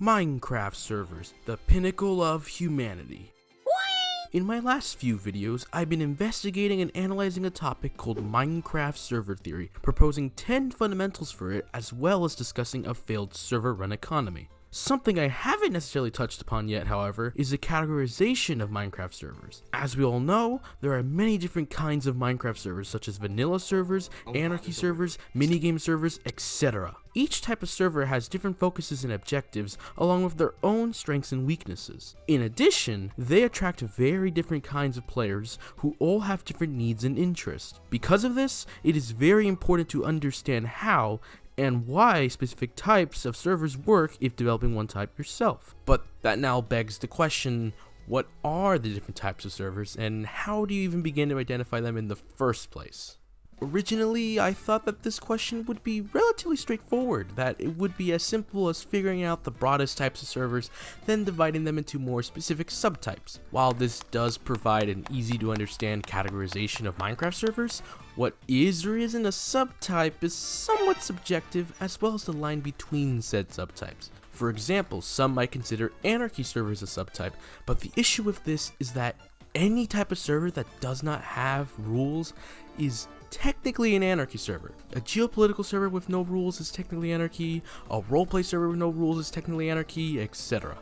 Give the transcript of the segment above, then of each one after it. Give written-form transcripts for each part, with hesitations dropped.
Minecraft servers, the pinnacle of humanity. In my last few videos, I've been investigating and analyzing a topic called Minecraft server theory, proposing 10 fundamentals for it, as well as discussing a failed server run economy. Something I haven't necessarily touched upon yet, however, is the categorization of Minecraft servers. As we all know, there are many different kinds of Minecraft servers, such as vanilla servers, anarchy servers, minigame servers, etc. Each type of server has different focuses and objectives, along with their own strengths and weaknesses. In addition, they attract very different kinds of players who all have different needs and interests. Because of this, it is very important to understand how and why specific types of servers work if developing one type yourself. But that now begs the question, what are the different types of servers and how do you even begin to identify them in the first place? Originally, I thought that this question would be relatively straightforward, that it would be as simple as figuring out the broadest types of servers, then dividing them into more specific subtypes. While this does provide an easy to understand categorization of Minecraft servers, what is or isn't a subtype is somewhat subjective, as well as the line between said subtypes. For example, some might consider Anarchy servers a subtype, but the issue with this is that any type of server that does not have rules is technically an anarchy server. A geopolitical server with no rules is technically anarchy, a roleplay server with no rules is technically anarchy, etc.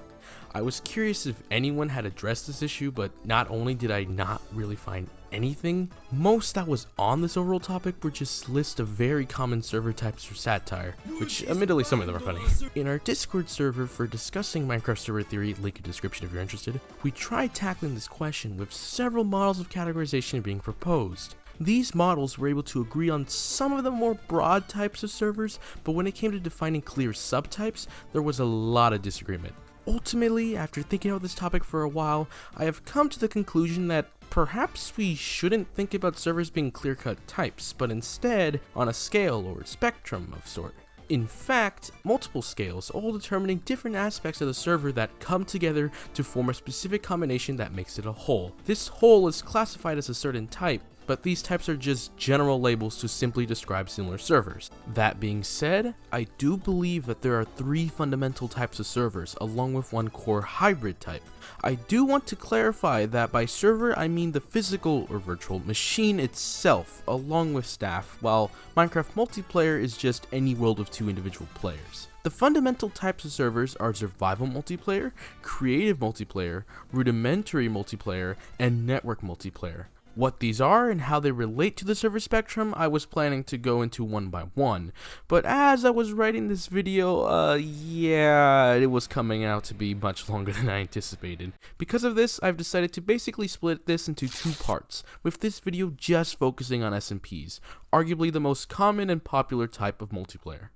I was curious if anyone had addressed this issue, but not only did I not really find anything, most that was on this overall topic were just lists of very common server types for satire, which admittedly some of them are funny. In our Discord server for discussing Minecraft server theory, link in description if you're interested, we tried tackling this question with several models of categorization being proposed. These models were able to agree on some of the more broad types of servers, but when it came to defining clear subtypes, there was a lot of disagreement. Ultimately, after thinking about this topic for a while, I have come to the conclusion that perhaps we shouldn't think about servers being clear-cut types, but instead on a scale or spectrum of sort. In fact, multiple scales, all determining different aspects of the server that come together to form a specific combination that makes it a whole. This whole is classified as a certain type, but these types are just general labels to simply describe similar servers. That being said, I do believe that there are 3 fundamental types of servers, along with one core hybrid type. I do want to clarify that by server I mean the physical or virtual machine itself, along with staff, while Minecraft multiplayer is just any world of 2 individual players. The fundamental types of servers are survival multiplayer, creative multiplayer, rudimentary multiplayer, and network multiplayer. What these are and how they relate to the server spectrum, I was planning to go into one by one, but as I was writing this video, it was coming out to be much longer than I anticipated. Because of this, I've decided to basically split this into 2 parts, with this video just focusing on SMPs, arguably the most common and popular type of multiplayer.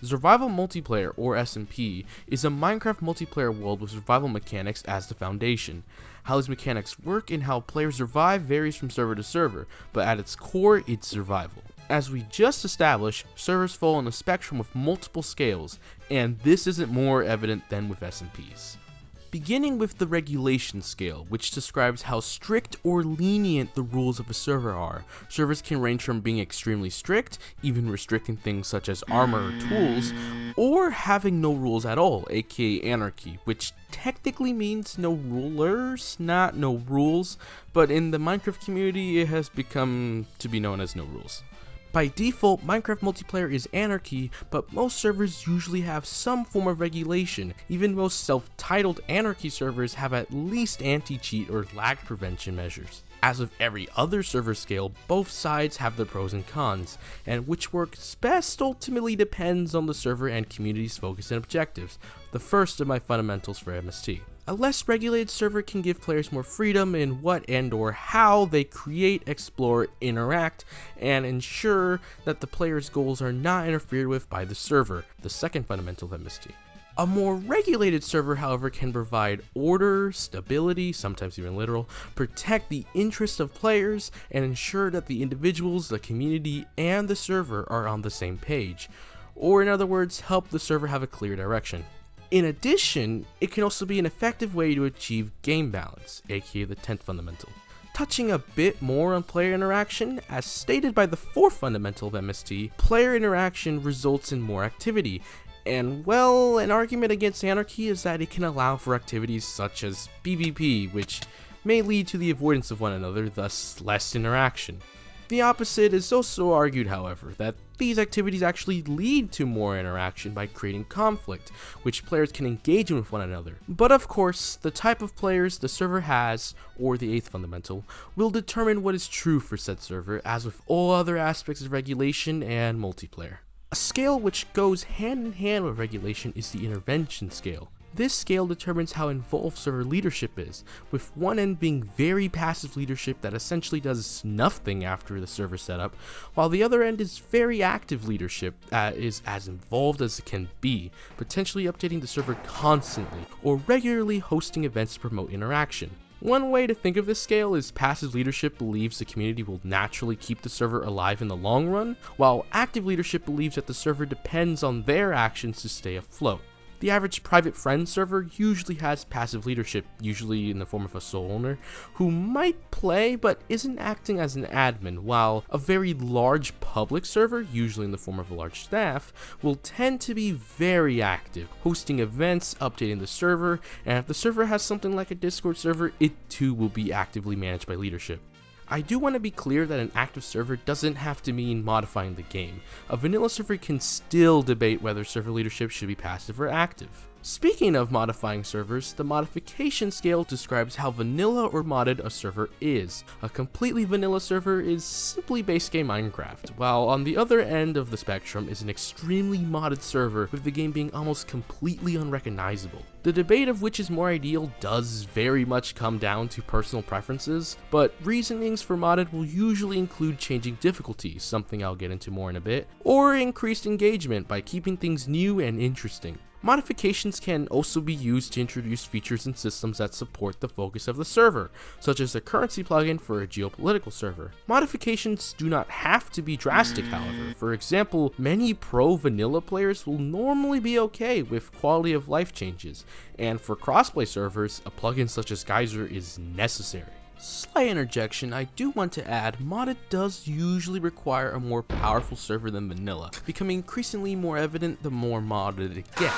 Survival multiplayer, or SMP, is a Minecraft multiplayer world with survival mechanics as the foundation. How these mechanics work and how players survive varies from server to server, but at its core, it's survival. As we just established, servers fall on a spectrum with multiple scales, and this isn't more evident than with SMPs. Beginning with the regulation scale, which describes how strict or lenient the rules of a server are. Servers can range from being extremely strict, even restricting things such as armor or tools, or having no rules at all, aka anarchy, which technically means no rulers, not no rules, but in the Minecraft community it has become to be known as no rules. By default, Minecraft multiplayer is anarchy, but most servers usually have some form of regulation. Even most self-titled anarchy servers have at least anti-cheat or lag prevention measures. As with every other server scale, both sides have their pros and cons, and which works best ultimately depends on the server and community's focus and objectives, the first of my fundamentals for MST. A less regulated server can give players more freedom in what and or how they create, explore, interact, and ensure that the player's goals are not interfered with by the server, the second fundamental of MST. A more regulated server, however, can provide order, stability, sometimes even literal, protect the interests of players, and ensure that the individuals, the community, and the server are on the same page, or in other words, help the server have a clear direction. In addition, it can also be an effective way to achieve game balance, aka the 10th fundamental. Touching a bit more on player interaction, as stated by the 4th fundamental of MST, player interaction results in more activity, And well, an argument against Anarchy is that it can allow for activities such as PvP, which may lead to the avoidance of one another, thus less interaction. The opposite is also argued, however, that these activities actually lead to more interaction by creating conflict, which players can engage in with one another. But of course, the type of players the server has, or the 8th fundamental, will determine what is true for said server, as with all other aspects of regulation and multiplayer. A scale which goes hand in hand with regulation is the intervention scale. This scale determines how involved server leadership is, with one end being very passive leadership that essentially does nothing after the server setup, while the other end is very active leadership that is as involved as it can be, potentially updating the server constantly or regularly hosting events to promote interaction. One way to think of this scale is passive leadership believes the community will naturally keep the server alive in the long run, while active leadership believes that the server depends on their actions to stay afloat. The average private friend server usually has passive leadership, usually in the form of a sole owner, who might play but isn't acting as an admin, while a very large public server, usually in the form of a large staff, will tend to be very active, hosting events, updating the server, and if the server has something like a Discord server, it too will be actively managed by leadership. I do want to be clear that an active server doesn't have to mean modifying the game. A vanilla server can still debate whether server leadership should be passive or active. Speaking of modifying servers, the modification scale describes how vanilla or modded a server is. A completely vanilla server is simply base game Minecraft, while on the other end of the spectrum is an extremely modded server with the game being almost completely unrecognizable. The debate of which is more ideal does very much come down to personal preferences, but reasonings for modded will usually include changing difficulty, something I'll get into more in a bit, or increased engagement by keeping things new and interesting. Modifications can also be used to introduce features and systems that support the focus of the server, such as a currency plugin for a geopolitical server. Modifications do not have to be drastic, however. For example, many pro vanilla players will normally be okay with quality of life changes, and for crossplay servers, a plugin such as Geyser is necessary. Slight interjection, I do want to add, modded does usually require a more powerful server than vanilla, becoming increasingly more evident the more modded it gets.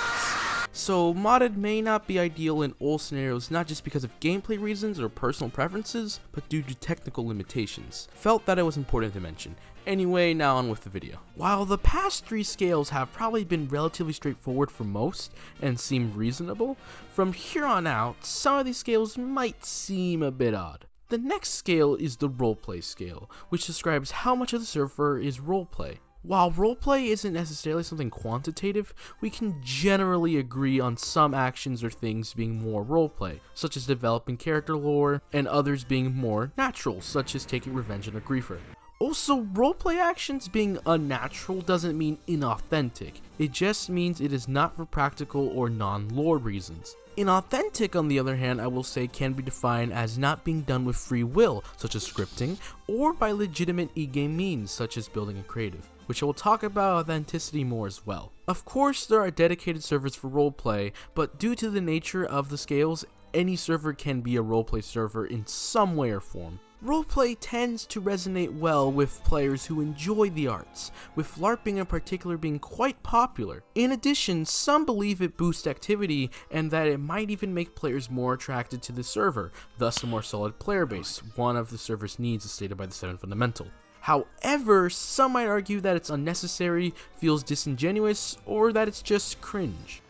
So modded may not be ideal in all scenarios, not just because of gameplay reasons or personal preferences, but due to technical limitations. Felt that it was important to mention. Anyway, now on with the video. While the past 3 scales have probably been relatively straightforward for most and seem reasonable, from here on out, some of these scales might seem a bit odd. The next scale is the roleplay scale, which describes how much of the server is roleplay. While roleplay isn't necessarily something quantitative, we can generally agree on some actions or things being more roleplay, such as developing character lore, and others being more natural, such as taking revenge on a griefer. Also, roleplay actions being unnatural doesn't mean inauthentic, it just means it is not for practical or non-lore reasons. Inauthentic, on the other hand, I will say can be defined as not being done with free will, such as scripting, or by legitimate e-game means, such as building a creative, which I will talk about authenticity more as well. Of course, there are dedicated servers for roleplay, but due to the nature of the scales, any server can be a roleplay server in some way or form. Roleplay tends to resonate well with players who enjoy the arts, with LARPing in particular being quite popular. In addition, some believe it boosts activity and that it might even make players more attracted to the server, thus a more solid player base, one of the server's needs as stated by the 7th fundamental. However, some might argue that it's unnecessary, feels disingenuous, or that it's just cringe.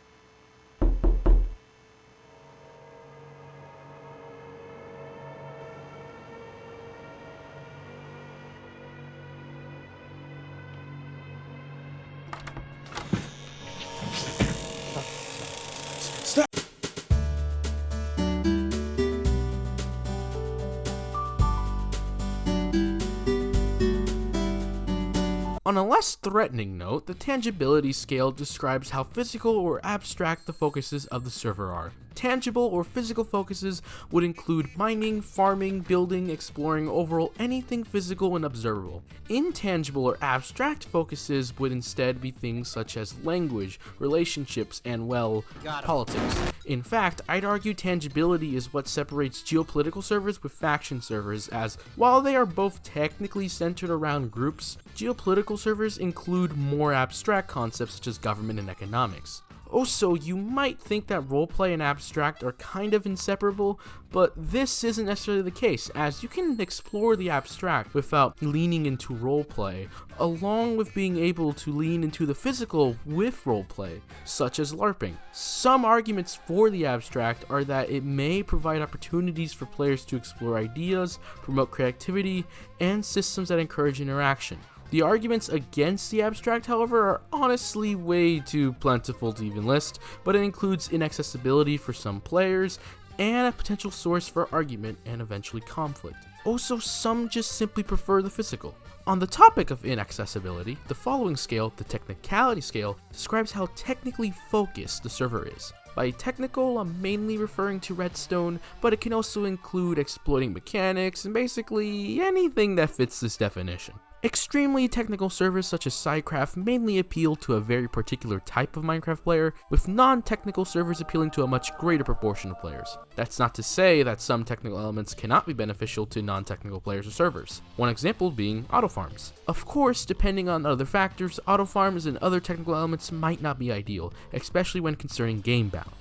On a less threatening note, the tangibility scale describes how physical or abstract the focuses of the server are. Tangible or physical focuses would include mining, farming, building, exploring, overall anything physical and observable. Intangible or abstract focuses would instead be things such as language, relationships, and, well, politics. In fact, I'd argue tangibility is what separates geopolitical servers with faction servers, as while they are both technically centered around groups, geopolitical servers include more abstract concepts such as government and economics. Also, you might think that roleplay and abstract are kind of inseparable, but this isn't necessarily the case, as you can explore the abstract without leaning into roleplay, along with being able to lean into the physical with roleplay, such as LARPing. Some arguments for the abstract are that it may provide opportunities for players to explore ideas, promote creativity, and systems that encourage interaction. The arguments against the abstract, however, are honestly way too plentiful to even list, but it includes inaccessibility for some players and a potential source for argument and eventually conflict. Also, some just simply prefer the physical. On the topic of inaccessibility, the following scale, the technicality scale, describes how technically focused the server is. By technical, I'm mainly referring to Redstone, but it can also include exploiting mechanics and basically anything that fits this definition. Extremely technical servers such as Minecraft mainly appeal to a very particular type of Minecraft player, with non-technical servers appealing to a much greater proportion of players. That's not to say that some technical elements cannot be beneficial to non-technical players or servers, one example being auto farms. Of course, depending on other factors, auto farms and other technical elements might not be ideal, especially when concerning game balance.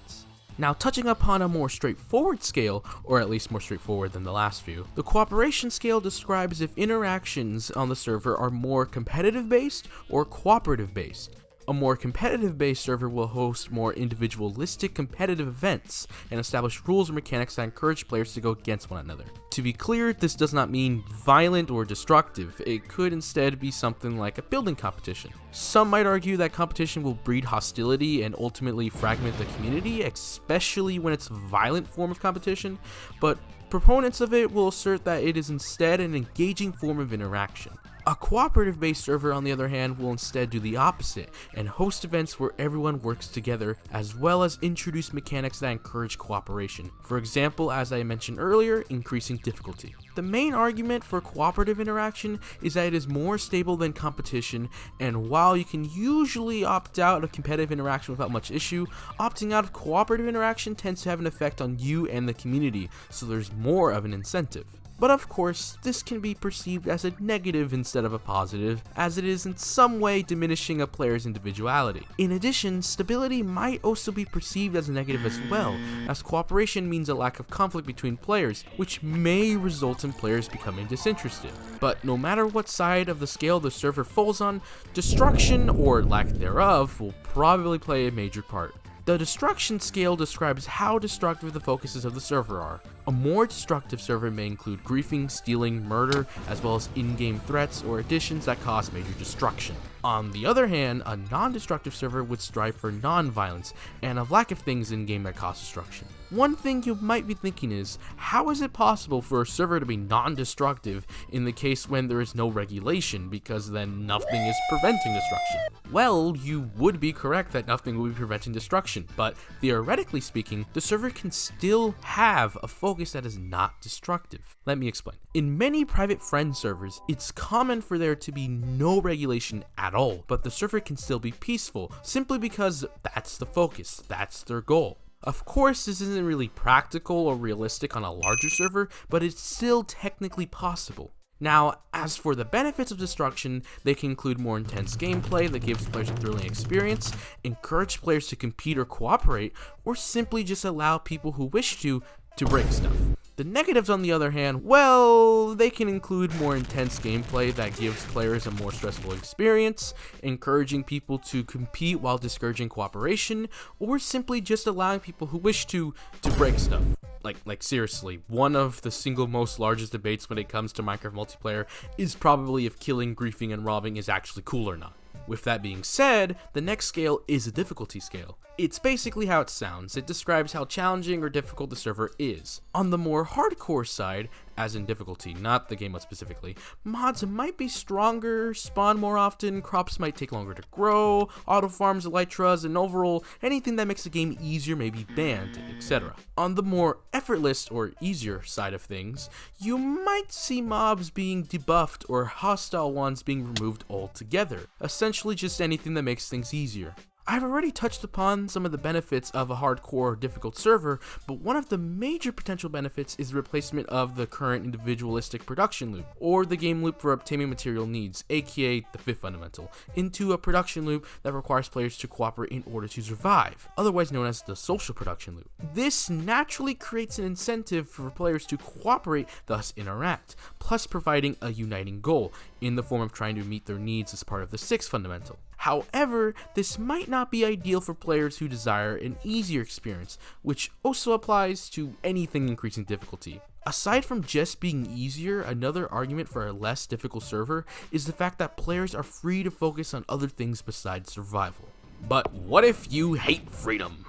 Now, touching upon a more straightforward scale, or at least more straightforward than the last few, the cooperation scale describes if interactions on the server are more competitive based or cooperative based. A more competitive-based server will host more individualistic competitive events and establish rules or mechanics that encourage players to go against one another. To be clear, this does not mean violent or destructive. It could instead be something like a building competition. Some might argue that competition will breed hostility and ultimately fragment the community, especially when it's a violent form of competition, but proponents of it will assert that it is instead an engaging form of interaction. A cooperative-based server, on the other hand, will instead do the opposite and host events where everyone works together, as well as introduce mechanics that encourage cooperation. For example, as I mentioned earlier, increasing difficulty. The main argument for cooperative interaction is that it is more stable than competition, and while you can usually opt out of competitive interaction without much issue, opting out of cooperative interaction tends to have an effect on you and the community, so there's more of an incentive. But of course, this can be perceived as a negative instead of a positive, as it is in some way diminishing a player's individuality. In addition, stability might also be perceived as a negative as well, as cooperation means a lack of conflict between players, which may result in players becoming disinterested. But no matter what side of the scale the server falls on, destruction, or lack thereof, will probably play a major part. The destruction scale describes how destructive the focuses of the server are. A more destructive server may include griefing, stealing, murder, as well as in-game threats or additions that cause major destruction. On the other hand, a non-destructive server would strive for non-violence and a lack of things in-game that cause destruction. One thing you might be thinking is, how is it possible for a server to be non-destructive in the case when there is no regulation, because then nothing is preventing destruction? Well, you would be correct that nothing will be preventing destruction, but theoretically speaking, the server can still have a focus that is not destructive. Let me explain. In many private friend servers, it's common for there to be no regulation at all, but the server can still be peaceful, simply because that's the focus, that's their goal. Of course, this isn't really practical or realistic on a larger server, but it's still technically possible. Now, as for the benefits of destruction, they can include more intense gameplay that gives players a thrilling experience, encourage players to compete or cooperate, or simply just allow people who wish to break stuff. The negatives, on the other hand, well, they can include more intense gameplay that gives players a more stressful experience, encouraging people to compete while discouraging cooperation, or simply just allowing people who wish to break stuff. Like seriously, one of the single most largest debates when it comes to Minecraft multiplayer is probably if killing, griefing, and robbing is actually cool or not. With that being said, the next scale is a difficulty scale. It's basically how it sounds. It describes how challenging or difficult the server is. On the more hardcore side, as in difficulty, not the game mode specifically. Mods might be stronger, spawn more often, crops might take longer to grow, auto farms, elytras, and overall anything that makes the game easier may be banned, etc. On the more effortless or easier side of things, you might see mobs being debuffed or hostile ones being removed altogether. Essentially just anything that makes things easier. I've already touched upon some of the benefits of a hardcore or difficult server, but one of the major potential benefits is the replacement of the current individualistic production loop, or the game loop for obtaining material needs, aka the fifth fundamental, into a production loop that requires players to cooperate in order to survive, otherwise known as the social production loop. This naturally creates an incentive for players to cooperate, thus interact, plus providing a uniting goal, in the form of trying to meet their needs as part of the sixth fundamental. However, this might not be ideal for players who desire an easier experience, which also applies to anything increasing difficulty. Aside from just being easier, another argument for a less difficult server is the fact that players are free to focus on other things besides survival. But what if you hate freedom?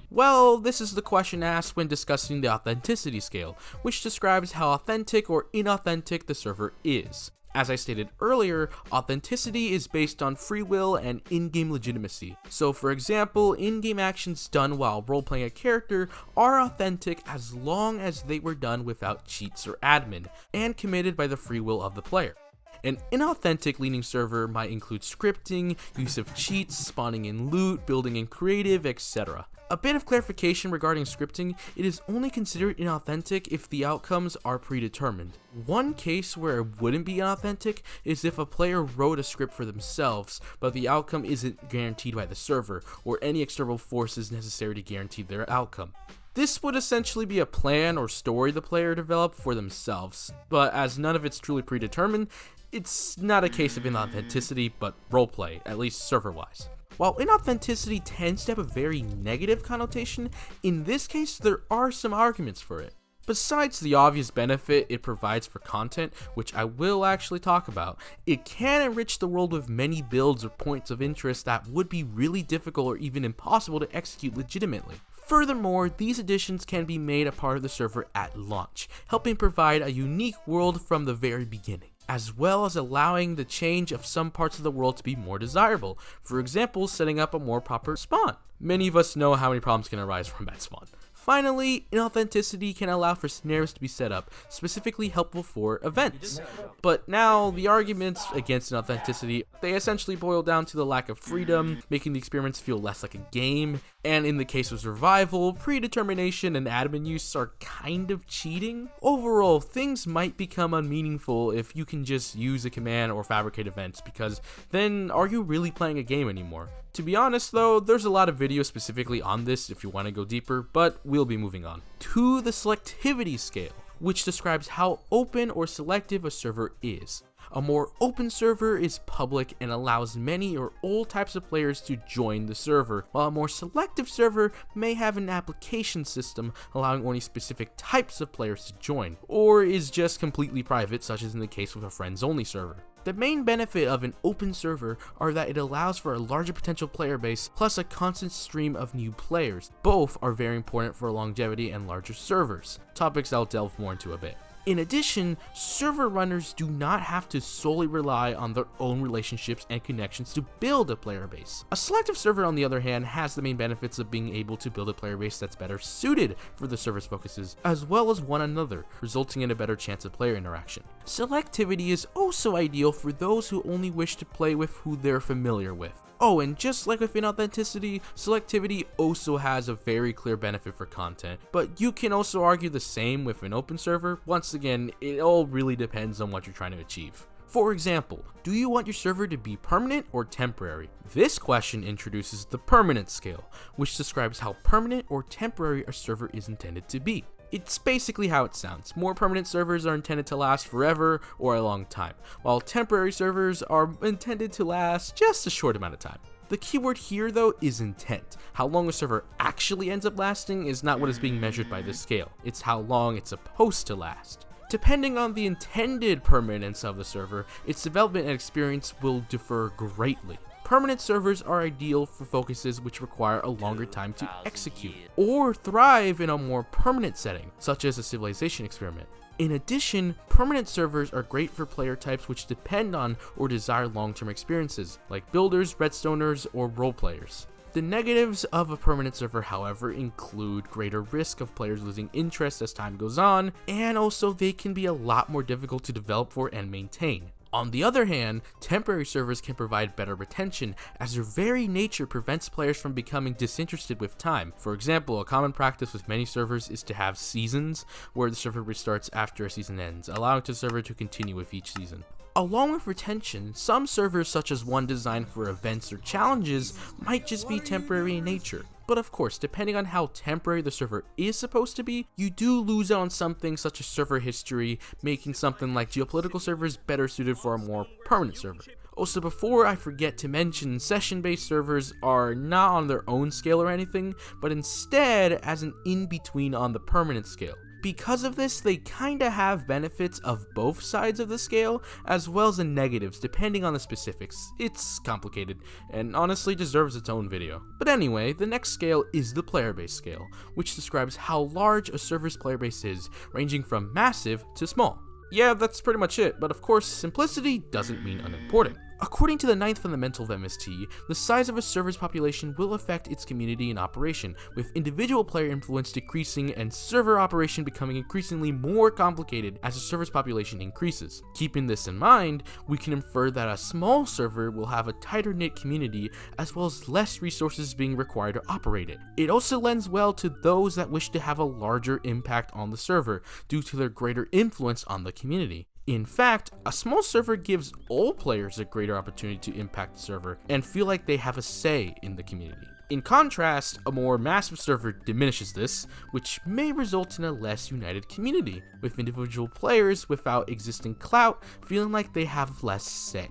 Well, this is the question asked when discussing the authenticity scale, which describes how authentic or inauthentic the server is. As I stated earlier, authenticity is based on free will and in-game legitimacy. So for example, in-game actions done while role-playing a character are authentic as long as they were done without cheats or admin, and committed by the free will of the player. An inauthentic leaning server might include scripting, use of cheats, spawning in loot, building in creative, etc. A bit of clarification regarding scripting: it is only considered inauthentic if the outcomes are predetermined. One case where it wouldn't be inauthentic is if a player wrote a script for themselves, but the outcome isn't guaranteed by the server, or any external forces necessary to guarantee their outcome. This would essentially be a plan or story the player developed for themselves, but as none of it's truly predetermined, it's not a case of inauthenticity, but roleplay, at least server-wise. While inauthenticity tends to have a very negative connotation, in this case there are some arguments for it. Besides the obvious benefit it provides for content, which I will actually talk about, it can enrich the world with many builds or points of interest that would be really difficult or even impossible to execute legitimately. Furthermore, these additions can be made a part of the server at launch, helping provide a unique world from the very beginning, as well as allowing the change of some parts of the world to be more desirable. For example, setting up a more proper spawn. Many of us know how many problems can arise from bad spawn. Finally, inauthenticity can allow for scenarios to be set up, specifically helpful for events. But now, the arguments against inauthenticity, they essentially boil down to the lack of freedom, making the experiments feel less like a game, and in the case of survival, predetermination and admin use are kind of cheating. Overall, things might become unmeaningful if you can just use a command or fabricate events, because then are you really playing a game anymore? To be honest though, there's a lot of videos specifically on this if you want to go deeper, but we'll be moving on to the selectivity scale, which describes how open or selective a server is. A more open server is public and allows many or all types of players to join the server, while a more selective server may have an application system allowing only specific types of players to join, or is just completely private, such as in the case with a friends-only server. The main benefit of an open server are that it allows for a larger potential player base, plus a constant stream of new players. Both are very important for longevity and larger servers, topics I'll delve more into a bit. In addition, server runners do not have to solely rely on their own relationships and connections to build a player base. A selective server, on the other hand, has the main benefits of being able to build a player base that's better suited for the server's focuses, as well as one another, resulting in a better chance of player interaction. Selectivity is also ideal for those who only wish to play with who they're familiar with. Oh, and just like with inauthenticity, selectivity also has a very clear benefit for content, but you can also argue the same with an open server. Once again, it all really depends on what you're trying to achieve. For example, do you want your server to be permanent or temporary? This question introduces the permanence scale, which describes how permanent or temporary a server is intended to be. It's basically how it sounds. More permanent servers are intended to last forever or a long time, while temporary servers are intended to last just a short amount of time. The keyword here though is intent. How long a server actually ends up lasting is not what is being measured by this scale, it's how long it's supposed to last. Depending on the intended permanence of the server, its development and experience will differ greatly. Permanent servers are ideal for focuses which require a longer time to execute, or thrive in a more permanent setting, such as a civilization experiment. In addition, permanent servers are great for player types which depend on or desire long-term experiences, like builders, redstoners, or role players. The negatives of a permanent server, however, include greater risk of players losing interest as time goes on, and also they can be a lot more difficult to develop for and maintain. On the other hand, temporary servers can provide better retention, as their very nature prevents players from becoming disinterested with time. For example, a common practice with many servers is to have seasons, where the server restarts after a season ends, allowing the server to continue with each season. Along with retention, some servers such as one designed for events or challenges might just be temporary in nature. But of course, depending on how temporary the server is supposed to be, you do lose out on something such as server history, making something like geopolitical servers better suited for a more permanent server. Also, before I forget to mention, session-based servers are not on their own scale or anything, but instead as an in-between on the permanent scale. Because of this, they kinda have benefits of both sides of the scale, as well as the negatives, depending on the specifics. It's complicated, and honestly deserves its own video. But anyway, the next scale is the player base scale, which describes how large a server's player base is, ranging from massive to small. Yeah, that's pretty much it, but of course, simplicity doesn't mean unimportant. According to the 9th fundamental of MST, the size of a server's population will affect its community and operation, with individual player influence decreasing and server operation becoming increasingly more complicated as the server's population increases. Keeping this in mind, we can infer that a small server will have a tighter-knit community as well as less resources being required to operate it. It also lends well to those that wish to have a larger impact on the server due to their greater influence on the community. In fact, a small server gives all players a greater opportunity to impact the server and feel like they have a say in the community. In contrast, a more massive server diminishes this, which may result in a less united community, with individual players without existing clout feeling like they have less say.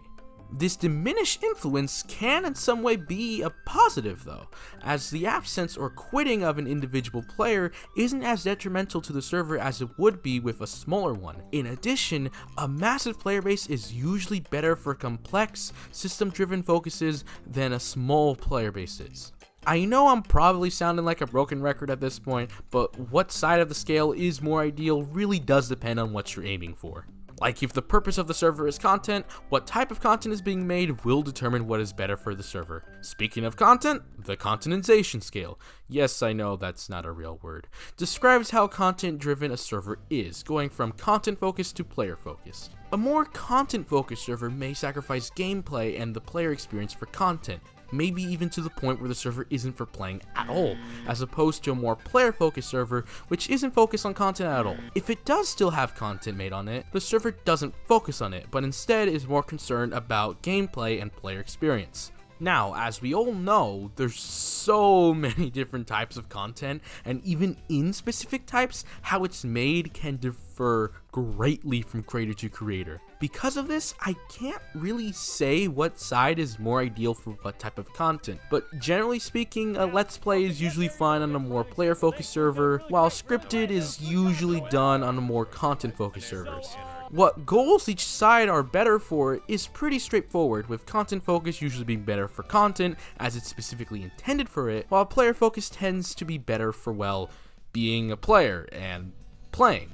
This diminished influence can in some way be a positive though, as the absence or quitting of an individual player isn't as detrimental to the server as it would be with a smaller one. In addition, a massive player base is usually better for complex, system-driven focuses than a small player base is. I know I'm probably sounding like a broken record at this point, but what side of the scale is more ideal really does depend on what you're aiming for. Like if the purpose of the server is content, what type of content is being made will determine what is better for the server. Speaking of content, the Contentization scale, yes I know that's not a real word, describes how content driven a server is, going from content focused to player focused. A more content focused server may sacrifice gameplay and the player experience for content, maybe even to the point where the server isn't for playing at all, as opposed to a more player-focused server which isn't focused on content at all. If it does still have content made on it, the server doesn't focus on it, but instead is more concerned about gameplay and player experience. Now, as we all know, there's so many different types of content, and even in specific types, how it's made can differ greatly from creator to creator. Because of this, I can't really say what side is more ideal for what type of content, but generally speaking, a Let's Play is usually fun on a more player-focused server, while scripted is usually done on a more content-focused servers. What goals each side are better for is pretty straightforward, with content focus usually being better for content as it's specifically intended for it, while player focus tends to be better for, well, being a player and playing.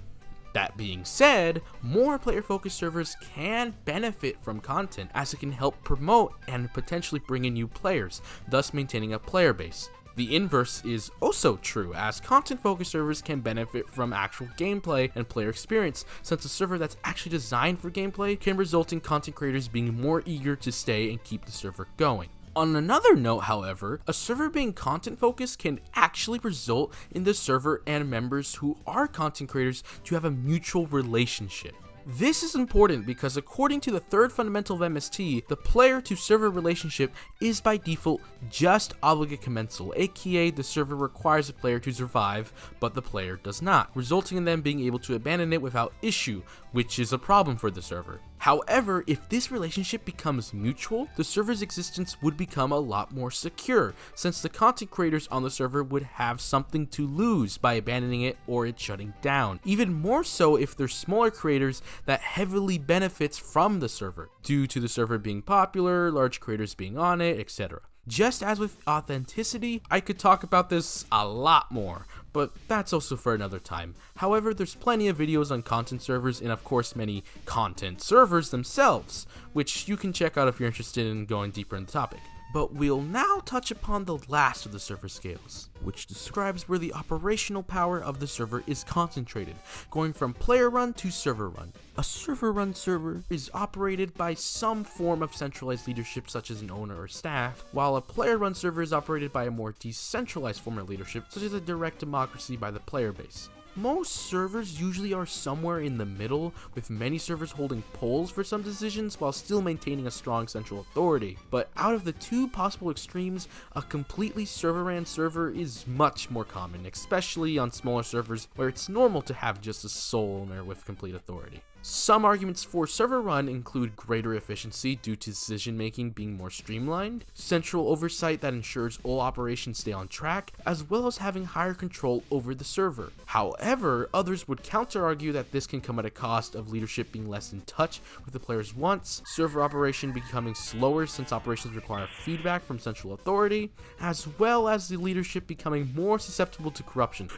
That being said, more player-focused servers can benefit from content as it can help promote and potentially bring in new players, thus maintaining a player base. The inverse is also true, as content-focused servers can benefit from actual gameplay and player experience, since a server that's actually designed for gameplay can result in content creators being more eager to stay and keep the server going. On another note, however, a server being content-focused can actually result in the server and members who are content creators to have a mutual relationship. This is important because according to the 3rd fundamental of MST, the player-to-server relationship is by default just obligate commensal, aka the server requires the player to survive, but the player does not, resulting in them being able to abandon it without issue, which is a problem for the server. However, if this relationship becomes mutual, the server's existence would become a lot more secure, since the content creators on the server would have something to lose by abandoning it or it shutting down, even more so if they're smaller creators that heavily benefits from the server, due to the server being popular, large creators being on it, etc. Just as with authenticity, I could talk about this a lot more, but that's also for another time. However, there's plenty of videos on content servers and of course many content servers themselves, which you can check out if you're interested in going deeper in the topic. But we'll now touch upon the last of the server scales, which describes where the operational power of the server is concentrated, going from player run to server run. A server run server is operated by some form of centralized leadership such as an owner or staff, while a player run server is operated by a more decentralized form of leadership such as a direct democracy by the player base. Most servers usually are somewhere in the middle, with many servers holding polls for some decisions while still maintaining a strong central authority. But out of the two possible extremes, a completely server-ran server is much more common, especially on smaller servers where it's normal to have just a sole owner with complete authority. Some arguments for server run include greater efficiency due to decision making being more streamlined, central oversight that ensures all operations stay on track, as well as having higher control over the server. However, others would counter argue that this can come at a cost of leadership being less in touch with the player's wants, server operation becoming slower since operations require feedback from central authority, as well as the leadership becoming more susceptible to corruption.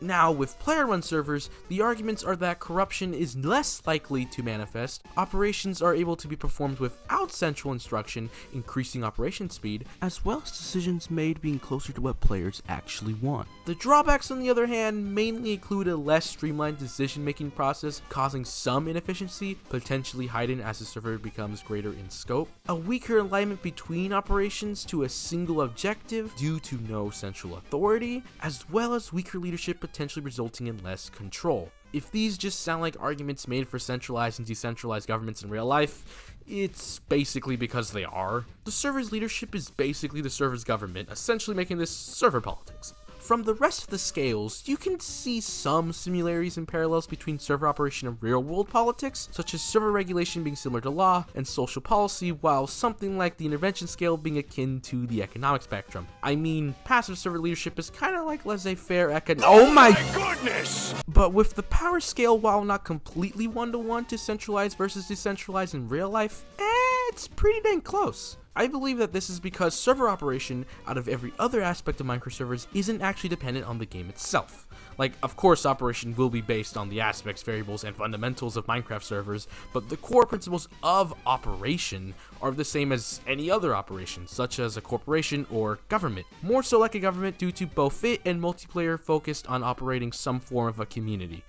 Now, with player-run servers, the arguments are that corruption is less likely to manifest, operations are able to be performed without central instruction, increasing operation speed, as well as decisions made being closer to what players actually want. The drawbacks, on the other hand, mainly include a less streamlined decision-making process, causing some inefficiency, potentially hidden as the server becomes greater in scope, a weaker alignment between operations to a single objective due to no central authority, as well as weaker leadership potentially resulting in less control. If these just sound like arguments made for centralized and decentralized governments in real life, it's basically because they are. The server's leadership is basically the server's government, essentially making this server politics. From the rest of the scales, you can see some similarities and parallels between server operation and real-world politics, such as server regulation being similar to law and social policy, while something like the intervention scale being akin to the economic spectrum. I mean, passive server leadership is kind of like laissez-faire Oh my goodness! But with the power scale, while not completely one-to-one to centralized versus decentralized in real life, it's pretty dang close. I believe that this is because server operation, out of every other aspect of Minecraft servers, isn't actually dependent on the game itself. Like, of course, operation will be based on the aspects, variables, and fundamentals of Minecraft servers, but the core principles of operation are the same as any other operation, such as a corporation or government. More so like a government due to both it and multiplayer focused on operating some form of a community.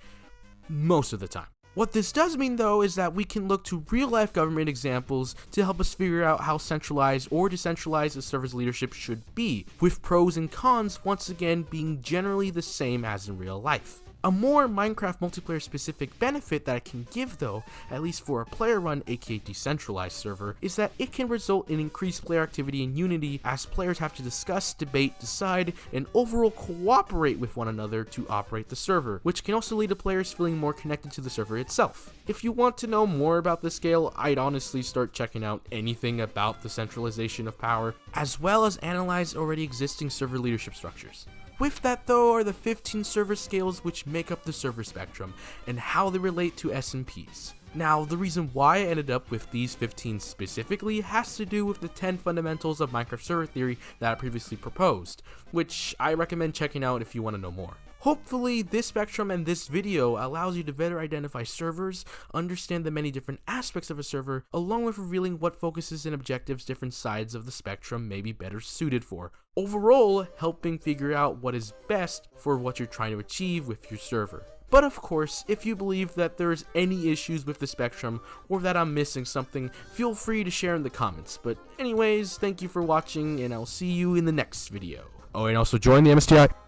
Most of the time. What this does mean, though, is that we can look to real-life government examples to help us figure out how centralized or decentralized a server's leadership should be, with pros and cons once again being generally the same as in real life. A more Minecraft multiplayer specific benefit that it can give, though, at least for a player run aka decentralized server, is that it can result in increased player activity and unity as players have to discuss, debate, decide, and overall cooperate with one another to operate the server, which can also lead to players feeling more connected to the server itself. If you want to know more about the scale, I'd honestly start checking out anything about the centralization of power, as well as analyze already existing server leadership structures. With that, though, are the 15 server scales which make up the server spectrum, and how they relate to SMPs. Now, the reason why I ended up with these 15 specifically has to do with the 10 fundamentals of Minecraft server theory that I previously proposed, which I recommend checking out if you want to know more. Hopefully, this spectrum and this video allows you to better identify servers, understand the many different aspects of a server, along with revealing what focuses and objectives different sides of the spectrum may be better suited for. Overall, helping figure out what is best for what you're trying to achieve with your server. But of course, if you believe that there's any issues with the spectrum, or that I'm missing something, feel free to share in the comments. But anyways, thank you for watching, and I'll see you in the next video. Oh, and also join the MSTI.